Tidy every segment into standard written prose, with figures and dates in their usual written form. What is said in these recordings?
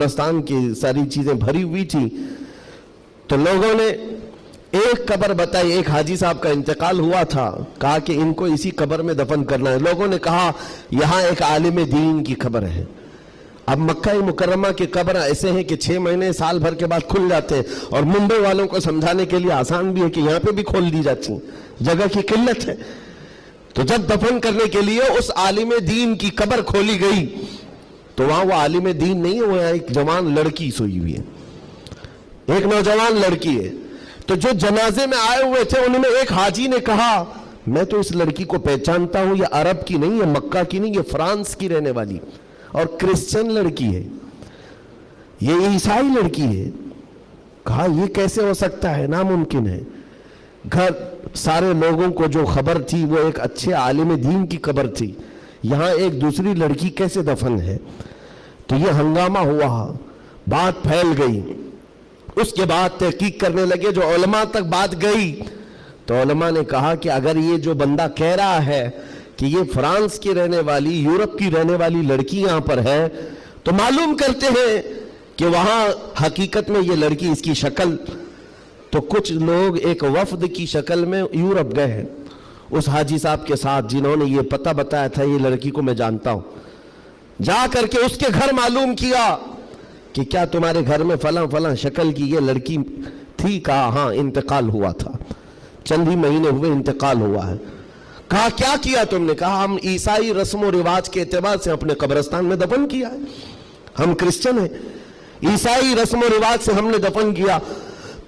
कब्रिस्तान की सारी चीजें भरी हुई थी। तो लोगों ने एक कब्र बताई, एक हाजी साहब का इंतकाल हुआ था, कहा कि इनको इसी कब्र में दफन करना है। लोगों ने कहा यहाँ एक आलिम दीन की कब्र है। अब मक्का मुकर्रमा की कब्र ऐसे हैं कि 6 महीने साल भर के बाद खुल जाते हैं, और मुंबई वालों को समझाने के लिए आसान भी है कि यहाँ पे भी खोल दी जाती, जगह की किल्लत है। तो जब दफन करने के लिए उस आलिम दीन की कब्र खोली गई तो वहां वो आलिम दीन नहीं है, वो एक जवान लड़की सोई हुई है, एक नौजवान लड़की है। तो जो जनाजे में आए हुए थे उनमें एक हाजी ने कहा, मैं तो इस लड़की को पहचानता हूं, ये अरब की नहीं है, मक्का की नहीं, ये फ्रांस की रहने वाली और क्रिश्चियन लड़की है, ये ईसाई लड़की है। कहा ये कैसे हो सकता है, नामुमकिन है। घर सारे लोगों को जो खबर थी वो एक अच्छे आलिम दीन की खबर थी, यहां एक दूसरी लड़की कैसे दफन है। तो ये हंगामा हुआ, बात फैल गई। उसके बाद तहकीक करने लगे, जो उलमा तक बात गई तो उलमा ने कहा कि अगर ये जो बंदा कह रहा है कि ये फ्रांस की रहने वाली, यूरोप की रहने वाली लड़की यहां पर है, तो मालूम करते हैं कि वहां हकीकत में ये लड़की, इसकी शक्ल। तो कुछ लोग एक वफद की शक्ल में यूरोप गए हैं उस हाजी साहब के साथ, जिन्होंने ये पता बताया था ये लड़की को मैं जानता हूं। जा करके उसके घर मालूम किया कि क्या तुम्हारे घर में फलां फलां शक्ल की ये लड़की थी? कहा हाँ, इंतकाल हुआ था, चंद ही महीने हुए इंतकाल हुआ है। कहा क्या किया तुमने? कहा हम ईसाई रस्म और रिवाज के एतबार से अपने कब्रिस्तान में दफन किया है, हम क्रिश्चियन हैं, ईसाई रस्म और रिवाज से हमने दफन किया।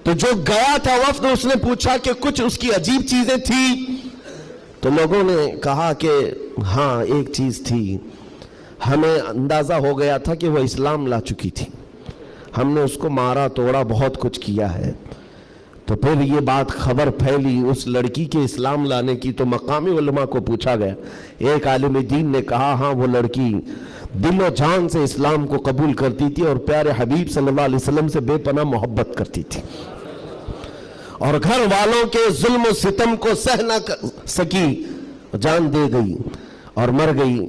तो जो गया था वफ्द, उसने पूछा कि कुछ उसकी अजीब चीजें थी? तो लोगों ने कहा कि हाँ एक चीज थी, हमें अंदाजा हो गया था कि वो इस्लाम ला चुकी थी, हमने उसको मारा तोड़ा, बहुत कुछ किया है। तो फिर ये बात खबर फैली उस लड़की के इस्लाम लाने की, तो मकामी उलमा को पूछा गया। एक आलिम दीन ने कहा हाँ वो लड़की दिलो जान से इस्लाम को कबूल करती थी और प्यारे हबीब सल्लल्लाहु अलैहि वसल्लम से बेपनाह मोहब्बत करती थी, और घर वालों के जुल्म और सितम को सह न सकी, जान दे गई और मर गई।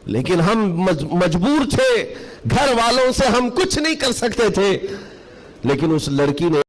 लेकिन हम मजबूर थे, घर वालों से हम कुछ नहीं कर सकते थे। लेकिन उस लड़की ने